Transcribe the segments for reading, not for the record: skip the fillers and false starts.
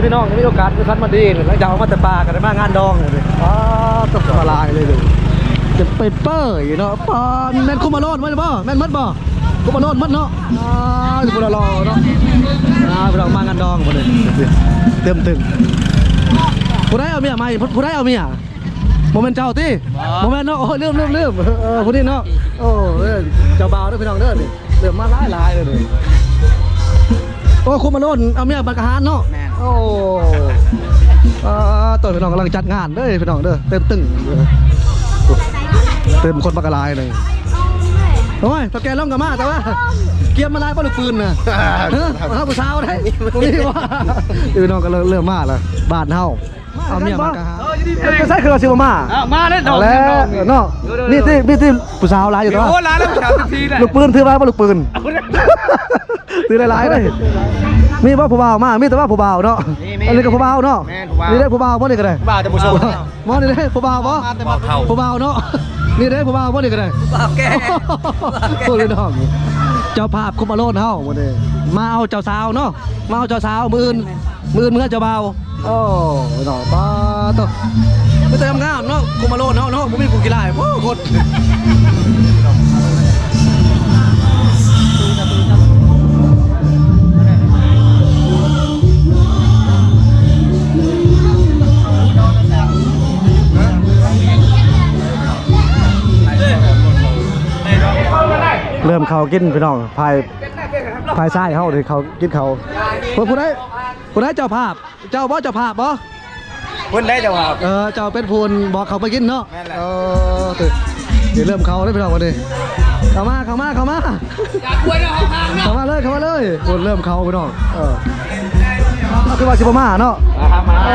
พี่น้องมีโอกาสคือคันมาดีหลังจากเอามาแต่ปลากันได้มางานดองเลยต้องมาลายเลยจะไปเป้ยเนาะปลาแม่นคุมาโลดมั้ยบ่แม่นมัดบ่คุมาโลดมัดเนาะคุมาโลเนาะพี่น้องมางานดองหมดเลยเต็มตึงผู้ได้เอาเมียมาผู้ได้เอาเมียโมเมนต์เจ้าที่โมเมนต์เนาะโอ้ลืมผู้นี้เนาะโอ้เจ้าบ่าวด้วยพี่น้องเด้อนี่เริ่มมาหลายเลยโอ้คุมาโลดเอาเมียบังกะฮานเนาะโอ้ตัวพี่น้องกำลังจัดงานเด้อพี่น้องเด้อเต็มตึงเต็มคนบังกะลายเลยโอ้ยตะแกล่องกับมาแต่ว่าเกียร์มาลายป้าลูกปืนน่ะมาผู้สาวได้ตรงนี้ว่าพี่น้องก็เริ่มมาแล้วบาดเฮาเอาเมียบังกะฮานจะใช่คือเราชิวมาเล่นดอกแล้วเนาะนี่ที่ผู้สาวลายอยู่ตัวโอ้ลายแล้วผู้สาวทันทีเลยลูกปืนถือไว้ป้าลูกปืนถือหลายๆเลยมีว่าผู้บ่าวมามีแต่ว่าผู้บ่าวเนาะอันนี้ก็ผู้บ่าวเนาะนี่ได้ผู้บ่าวบ่นี่ก็ได้ผู้บ่าวจะผู้ชมบ่นี่ได้ผู้บ่าวบ่ผู้บ่าวเนาะนี่ได้ผู้บ่าวบ่นี่ก็ได้ผู้บ่าวแก่โอ้ยน้องเจ้าภาพคุมาโลดเฮาบ่ได้มาเอาเจ้าสาวเนาะมาเอาเจ้าสาวมื้ออื่นเจ้าบ่าวโอ้ยน้องป้าต้องไม่แต่งามเนาะคุมาโลดเนาะบ่มีกูกีฬาโอ้โคตรเริ่มเขากินพี่น้องพายซ้ายเขาเลยเขากินเขาผู้ได้เจ้าภาพเจ้าบ่เจ้าภาพบ่พูดได้เจ้าภาพเจ้าเป็นพูนบอกเขาไปกินเนาะตื่นเดี๋ยวเริ่มเขาเลยพี่น้องวันนี้เข้ามาเข้ามาเลยพูนเริ่มเขาพี่น้องคือว่าชิบะมาเนาะโอ้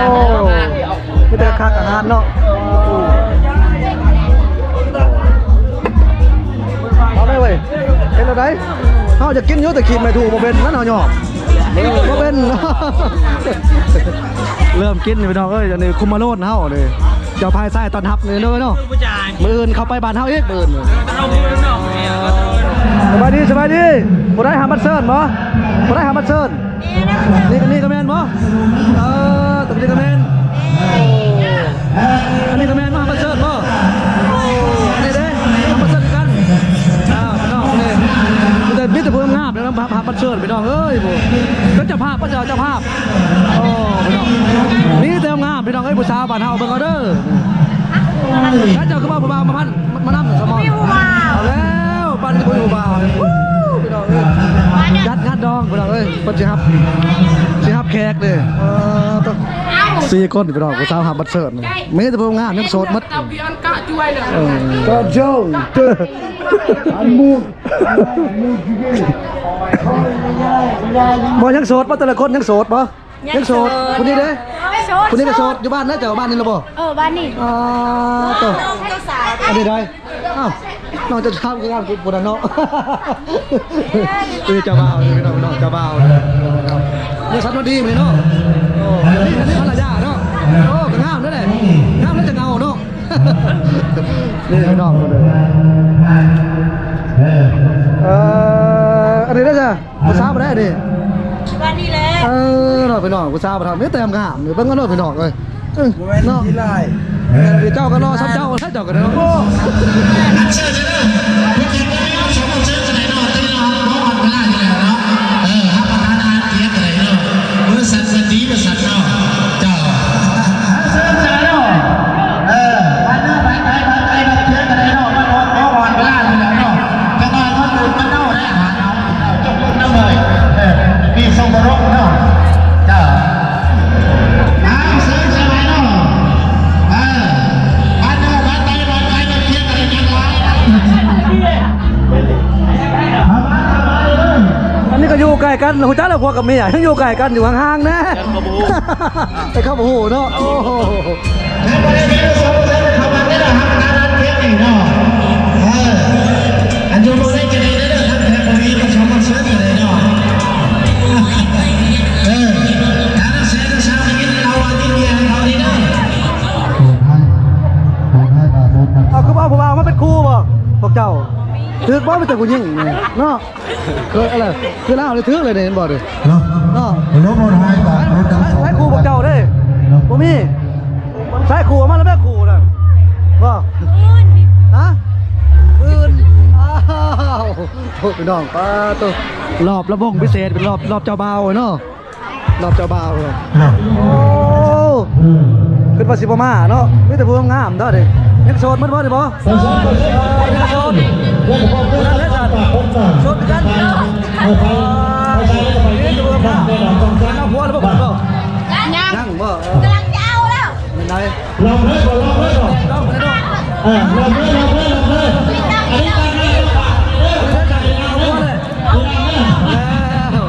ไม่ได้คักอาหารเนาะเอาได้เว้ยเป็นอะไรเขาจะกินเยอะแต่ขีดไม่ถูกโมเป็นนั่นเอาหยอกโมเป็นเริ่มกินไปน้องเอ้ยอันนี้คุมมาโลดเฮาเลยเจ้าพายไส้ตอนทับเลยเนาะมืออื่นเข้าไปบ้านเฮาอีกมืออื่นสบายดีผู้ได้หาบัตรเซิร์นบ่ผู้ได้หาบัตรเซิร์นนี่ก็แมนบ่ตัวนี้ก็แมนอันนี้ก็แมนบ่หาบัตรเซิร์นบ่นี่เด้หาบัตรเซิร์นกันน้องนี่แต่มิตรภูมิงามแล้วพาบัตรเซิร์นไปน้องเอ้ยบ่ก็เจ้าภาพเจ้าภาพนี่เต็มงามพี่น้องเอ้ยผู้สาวบ้านเฮาเบิ่งเอาเด้อถ้าเจ้าคือว่าผู้บ่าวมานั่งสมองเอาแล้วบ้านนี้ผู้บ่าวพี่น้องเอ้ยยัดงานดองพี่น้องเอ้ยเพิ่นสิฮับแขกเลยต้อง4คนพี่น้องผู้สาวหาบัตรเซิร์นมีแต่ผู้งามยังโสดหมดก็โจ้อันมูบ่ยังโสดบ่แต่ละคนยังโสดบ่ยังโสดคนนี้เด้คนนี้ก็โสดอยู่บ้านนะเจ้าบ้านนี่หรือเปล่าบ้านนี่ตัวอันนี้ได้อ้าวน้องจะทำคืองานปุ่นเนาะคือเจ้าบ่าวนี่น้องเจ้าบ่าวเนี่ยสัตว์ดีมั้ยเนาะโอ้นี่ภรรยาเนาะโอ้ก็งามนั่นแหละงามแล้วจะเงาเนาะนี่น้องอันนี้ได้จ้ะภาษาบ่ได้ดิบ้านนี่แหละหน่อยไปหน่อยกูทราบมาทำไม่เต็มงามเบิ่งก็หน่อยไปหน่อยเลยเนาะเดี๋ยวเจ้าก็รอซ้ำเจ้าถ้าเจ้าก็ได้เนาะอยู่ไกลกันหัวใจเราพวกกับเมียทั้งอยู่ไกลกันอยู่ห่างๆนะแต่เข้าหูเนาะโอ้โหอันยูโรได้จะได้เด้อครับแต่คนนี้มาชมมาเชิญเลยเนาะถ้าเราเสียจะช้าไปกินเราที่เมียเราดีนะเอาคือว่าผมเอามาเป็นครูบ่พวกเจ้า ถือบ่ไปแต่กูยิงนี่เนาะเคยอะไรคือเล่าเลยถือเลยเนี่ยเห็นบ่ดิ เนาะ เนาะ รถมอเตอร์ไซค์กับรถจักรยาน ใช้ครูพวกเจ้าเด้บ่มีใช้ครูมาแล้วแม่ครูน่ะบ่ฮะอื่นอ้าวโอ้พี่น้องป้าตัวรอบระบงพิเศษเป็นรอบเจ้าบ่าวเนาะรอบเจ้าบ่าวเนาะ เนาะ โอ้ขึ้นมาสิบมาเนาะมีแต่ผู้งามเด้อเด้ยังโสดมันบ่ได้บ่ยังโสดนั่นแหละจ้ะโสดกันนี่ตัวมาเอาหัวแล้วบ่บ่ ยังบ่ กำลังจะเอาแล้ว เป็นไง ลองเลยก่อนลองเลยก่อน ต้องไปเนาะ ลองเลยลองเลยลองเลยอันนี้การให้ปากเลย เอาหัวเลยแล้ว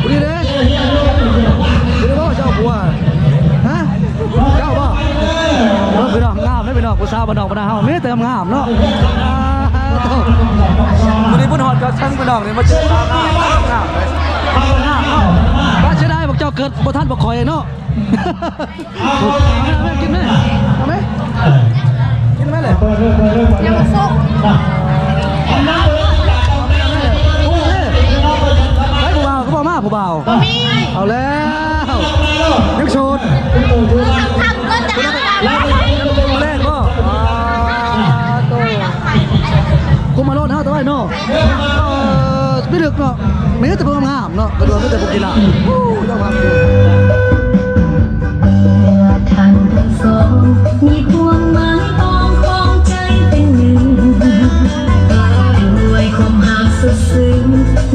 ดีเด้ดีบ่เจ้าหัวฮะเจ้าบ่ไปดอกงามได้ไปดอกผู้สาวบ่ดอกบ่ได้เฮามีแต่งามเนาะวันนี้พุ่นฮอดก็ช่างไปดอกนี่มาเจอสาวงามเลยงามเนาะบ้านเสียดายบอกเจ้าเกิดบ่ทันบ่คอยเนาะกินไหมเอาไหมกินไหมเลย ยังมาส่ง ไอ้ผู้บ่าวก็บอกมาผู้บ่าว มี เอาแล้วยังโสด ทำก็จะเอาแล้ว เล่นก็กูมาโลดเท่าตัวไอ้เนาะไม่ดึกเนาะไม่ได้แต่พวกงามเนาะกระโดดไม่แต่พวกกีฬาเจ้ามา ท่านทั้งสองมีความหมายปองของใจเป็นหนึ่งด้วยความหักสุดซึ้ง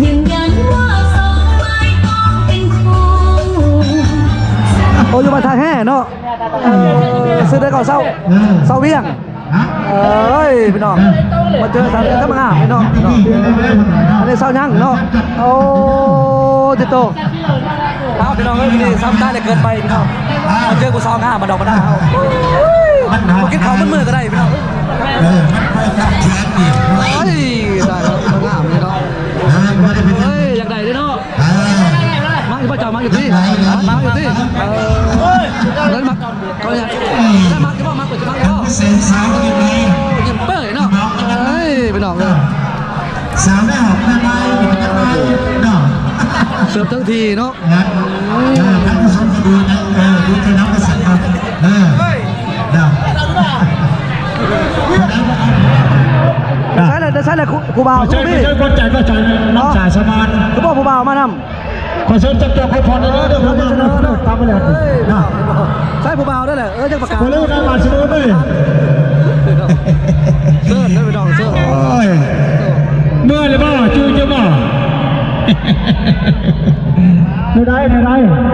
ยืนยันว่าสองไม้ต้องเป็นคู่ โอ้ยมาทางแห่เนาะซื้อได้ก่อนเศร้าเวียงเอ้ยพี่น้องมาเจอทางข้ามงามพี่น้องอันนี้เศร้ายั่งเนาะโอ้ติโตเอาพี่น้องเอ้ยนี่ซ้ำได้เลยเกินไปพี่น้องมาเจอกูเศร้างามมาดอกมาได้เอามากินข้าวมือก็ได้พี่น้อง มันไปกับแขนนี่ เฮ้ยได้แล้วงามเลยเนาะ ไม่ได้เป็น เฮ้ยอยากได้ด้วยเนาะมาอยู่ป่ะจ่อมาอยู่ที่มาอยู่ที่เดินมาเขาเนี่ยได้มาจะบอกมาเปิดจะมาจะบอก เส้นสาวกินเลย ยิ้มเป้ยเนาะเฮ้ยไปน้องเลย สาวได้หอบได้ไหมได้ไหมเนาะ เสิร์ฟทั้งทีเนาะ นะท่านผู้ชมก็ดูนะดูที่น้ำกระสันครับเนาะ ใช่เลยครูบ่าว ใช่ พี่ ใช่คนใจก็ใจน้องจ่ายสมาน คือบอกครูบ่าวมาน ขอเชิญจับตัวคนพอได้เดี๋ยวผมจะตามไปเลยนะ ำใช่ครูบ่าวได้แหละยังประกาศ คนเล่นการมาชิโน่ด้วย เสิร์ฟได้ไปน้องเสิร์ฟ โอ้ยเมื่อเลยบ่จูจะบ่ไม่ได้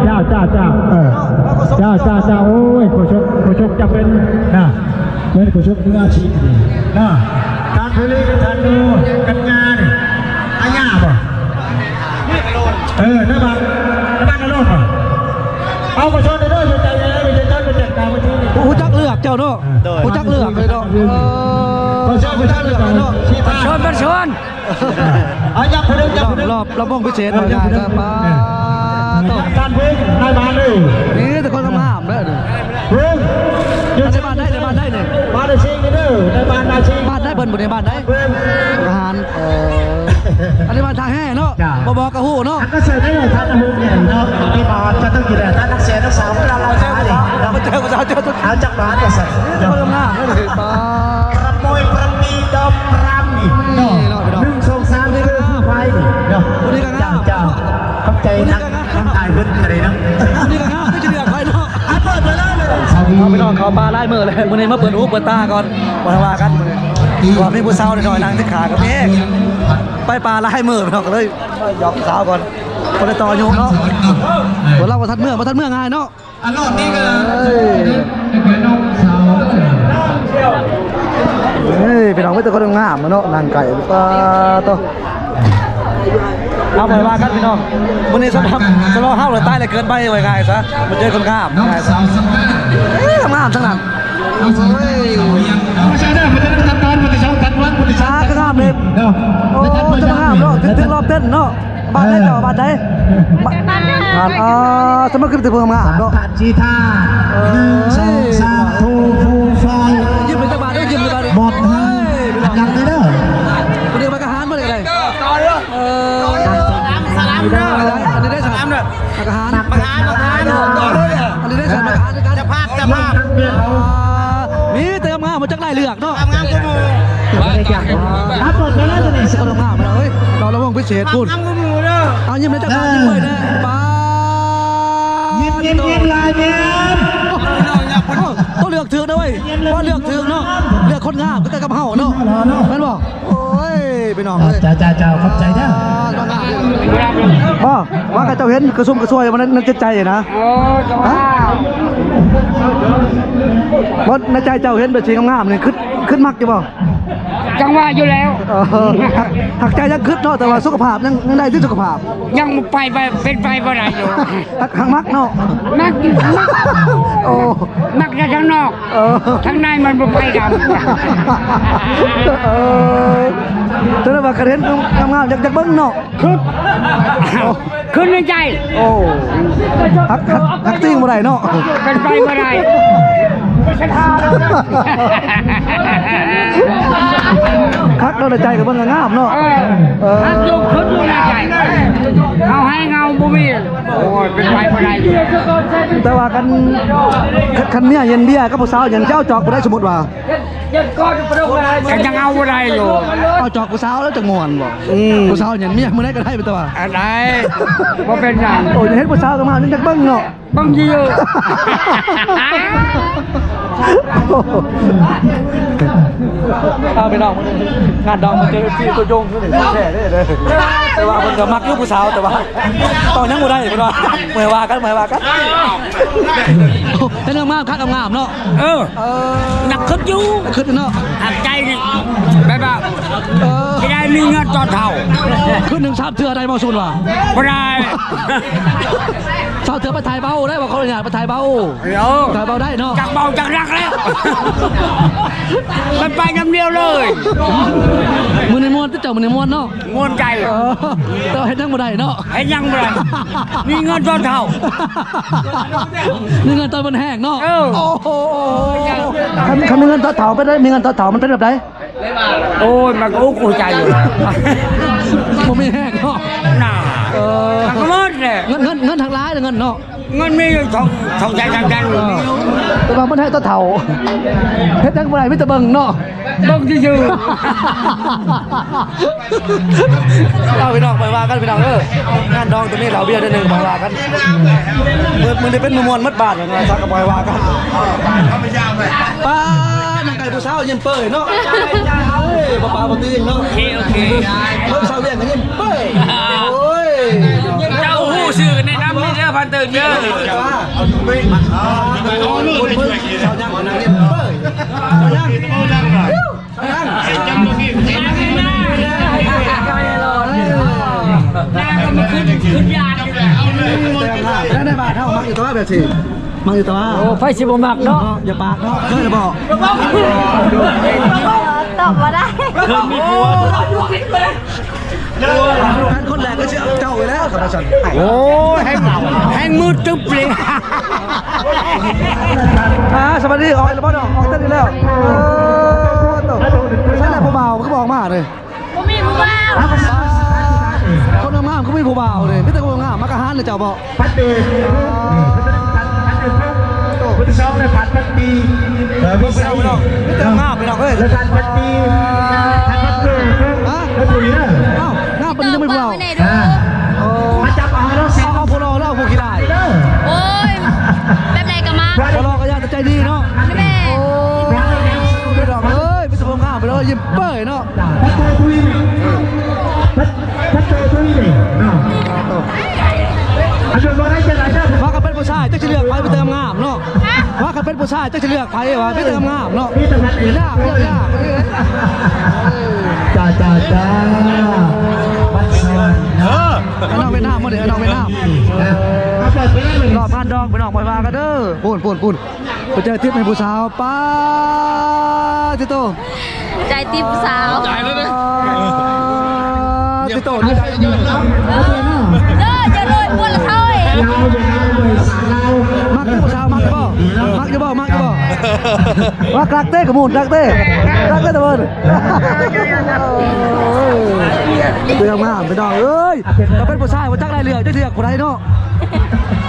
จ้าโอ้ยโคชกจะเป็นนะเป็นโคชกมืออาชีพนะการเพลย์กันดูกันงานอาญาบ่น้ำมันกระโดดป่ะเอาโคชกได้ด้วยใจเย็นไม่ใช่จ้าเป็นจัดการมาที่นี่ ผู้จักเลือกเจ้าเนาะผู้จักเลือกเลยเนาะผู้จักเลือกเนาะชวนเป็นชวน เอาจับคนเดียวจับคนเดียว รอบระบงพิเศษหน่อยงานครับป้าต้อง การเพลงนายบ้านเลย นี่แต่คนงามได้เลย เพลง ในบ้านได้เนี่ย บ้านได้ชิงกันเด้อในบ้านได้ชิง บ้านได้เบิ่นบนในบ้านได้ เพลง อาหารอันนี้บ้านทางแห่เนาะบอกกระหูเนาะ ท่านก็เชิญได้เลยท่านนะฮุกเนี่ยเนาะที่มาจะต้องกินท่านนักเสียนักสาวเวลาเราช้าเนี่ย มาเจอภาษาเจอตัว เอาจากบ้านก็สั่ง คนงามได้เลยป้า ประมวยประมีดอมรำนี่เนาะ1 2 3นี่คือไฟนี่เนาะจ้าขอบใจนักถ่ายพื้นอะไรนะ นี่ก็งามไม่จะเลือกใครเนาะ เปิดไปเลย เอาไปนอนเขาปลาไล่มือเลยวันนี้มาเปิดหูเปิดตาก่อนมาว่ากันก่อนมีผู้สาวหน่อยนางที่ขากับเองไปปลาไล่มือไปนอนกันเลยยอกสาวก่อนคนละต่อโยกเนาะคนเราประทัดเมื่อง่ายเนาะ อันรอบนี้ก็ เฮ้ยพี่น้องไม่แต่คนงามเนาะนางไก่ปลาตัวเอาไปว่ากันพี่น้องวันนี้สำหรับห้าวเลยใต้เลยเกินไปไว้ง่ายซะมันเจอคนงามง่ายซะงามทั้งนั้น ไม่ใช่นะมันจะทำการมันจะเช่ากันวันมันจะ ช้าก็งามเลยโอ้จะงามเนาะถึงรอบเต้นเนาะบ้านได้เจ้าบ้านได้บ้านจะมาขึ้นแต่เพิ่มงามเนาะ ผ่านจีท่า1 2 3ฟูไฟ ยืมไปจากบ้านได้ยืมไปบ้าน หมดฮะยังเลยเด้อ วันนี้ไป มักอาหาร มาหาต่อเลย อันนี้ได้ใส่มักอาหารด้วยกัน จะพาด มีเติมงามมาจากไรเลือกเนาะ ทำงานกูมู ครับหมดแล้วจะนี่ สกลงามมาเฮ้ยเราระวังพิเศษพูด ทำกูมูเด้อ เอายิ้มในจักรยิ้มเลยนะป้า ยิ้มลายยิ้ม ต้องเลือกถือนะเว้ยว่าเลือกถือเนาะเลือกคนงามก็แต่กับเฮาเนาะแม่นบอกโอ้ยไปน้องเลย จ้าขอบใจนะ บ่ว่ากับเจ้าเห็นกระซุ่มกระซวยมันนั่นใจนะฮะบ่ในใจเจ้าเห็นแบบสีงามๆนี่ขึ้นมักอยู่บ่ จังว่าอยู่แล้ว หักใจยังขึ้นเนาะแต่ว่าสุขภาพยังได้ที่สุขภาพ ยังไปเป็นไปบ่ได้อยู่ หักมักเนาะ มัก โอ้ มักแต่ข้างนอกข้างในมันบ่ไปกัน จะได้ว่ากระเด็นงามๆอยากเบิ้งเนาะ ขึ้นในใจ โอ้หักติ้งบ่ได้เนาะ เป็นไปบ่ได้ คักเราในใจกับเบิ้งงามเนาะ ฮักอยู่ขึ้นอยู่ในใจเอาให้เงาบ่มีโอ้ยเป็นไปบ่ได้อยู่ แต่ว่าคันเนี้ยเย็นเบี้ยกับผู้สาวเย็นเจ้าจอกบ่ได้สมมุติว่า ก็ยังเอาบ่ได้อยู่ เอาจอกผู้สาวแล้วจะม่วนบ่ผู้สาวเย็นเมียมื้อใดก็ได้ไปแต่ว่า อะไรบ่เป็นหยัง โอ้ยเห็นผู้สาวก็มาจักเบิ้งเนาะ บางทีอยู่ เอาไปน้องงานดองมาเจอพี่ตัวยงนี่แท้ๆเลยแต่ว่ามันก็มักอยู่ผู้สาวแต่ว่าตอนยังบ่ได้เพิ่นว่าเมื่อว่ากันเห็นงามๆคักงามๆเนาะหนักขึ้นอยู่ ขึ้นเนาะ หักใจนี่แบบว่าไม่ได้มีเงินต่อเท่า ขึ้น1 3เทื่อได้บ่ซุนว่า บ่ได้ ชาวเถื่อไปถ่ายเบาได้บ่เขาอยากไปถ่ายเบา เดี๋ยว ถ่ายเบาได้เนาะ จากเบาจากรักแล้วมันไปน้ำเดียวเลย มือในม้วนที่เจ้ามือในม้วนเนาะ งวนใจ แต่เห็นทั้งบ่ได้เนาะ ให้ยังบ่ได้มีเงินต่อเท่า มีเงินตอนมันแห้งเนาะ เออ โอ้โหคันมีเงินตอนเถาไปได้มีเงินตอนเถามันเป็นแบบไหน โอ้ยมันก็อุ้ยใจอยู่ มันไม่แห้งเนาะ น่ามันก็หมดเลย เงินทางร้ายหรือเงินเนาะ เงินมีอยู่สองใจทางกัน แต่ว่ามันให้ตอนเถาเฮ็ดทั้งบ่ได้มิตรเบิ่งเนาะ ต้องชื่อ เอาไปน้องไปว่ากันไปน้องงานดองตัวนี้เราเบี้ยได้1ไปว่ากันมือได้เป็นมวนมัดบาทนะซักกับไปว่ากันป้านางไก่ผู้สาวยิ้มเป้ยเนาะป้าบ่ตื่นเนาะ โอเค เพิ่นสาวเลี้ยงกันยิ้มเป้ยโอ้ย เจ้าหู้ชื่อในน้ำนี่เด้อพันตื่นเด้อ เอาไปคนเพิ่นสาวย่างนางยิ้มเป้ยสาวย่างได้บาทเท่ามักอยู่ตัวแบบสิมักอยู่ตัว โอ้ไฟสิบ่มักเนาะ อย่าปากเนาะเคยจะบอก ตอบมาได้ การคนแรกก็เชื่อเจ้าไปแล้วครับอาจารย์ โอ้ยให้มืดตึ๊บเลย สวัสดีออกแล้วบ่เนาะออกเต้นอีกแล้วใช่แหละผู้บ่าวเขาบอกมาเลย ผมมีผู้บ่าว คนงามเขาไม่ผู้บ่าวเลยไม่แต่คนงามมักอาหารเลยเจ้าบอก พัดเดชพุทธเจ้าในพัดพัดปีพุทธเจ้า ไม่ต้องไม่แต่งามไม่ต้องเฮ้ย และการพัดปีพัดพัดเกิดแล้วปุ๋ยนะ อ้าวงามเป็นยังไม่ผู้บ่าว ไม่ได้ดู มาจับอาแล้วสิ เอาพวกเราเล่าพวกขี้ได้ โอ้ยแบบไหนกันมา พวกเราก็ยากแต่ใจดีเนาะ แม่ โอ้ไม่ดอกเอ้ยไม่สมบูรณ์งามไปเลยยิ้มเป้ยเนาะ พัดเจอตุยพัดเจอตุยนี่อันเดียวกันได้จะไหนนะ ว่ากันเป็นผู้ชายจะเลือกไปไปเติมงามเนาะว่ากันเป็นผู้ชายจะเลือกไปว่าไปเติมงามเนาะ พี่ตะพัดเอง ยาก จ้าวัดสวรรค์ น้องไปน้ำมาเดี๋ยวน้องไปน้ำรอบงานดองไปน้องไปว่ากันเด้อปูนไปเจอทิพย์ในผู้สาวป้าทิโต ใจตีผู้สาว ทิโตนี่ จะโดนปวดละเท่าเอง มักผู้สาวมักจะบ่ว่ากลักเต้ขมูลกลักเต้ตะเบินเตือนมาไปน้องเอ้ยถ้าเป็นผู้ชายว่าจักไรเรือจะเลือกคนใดเนาะ เ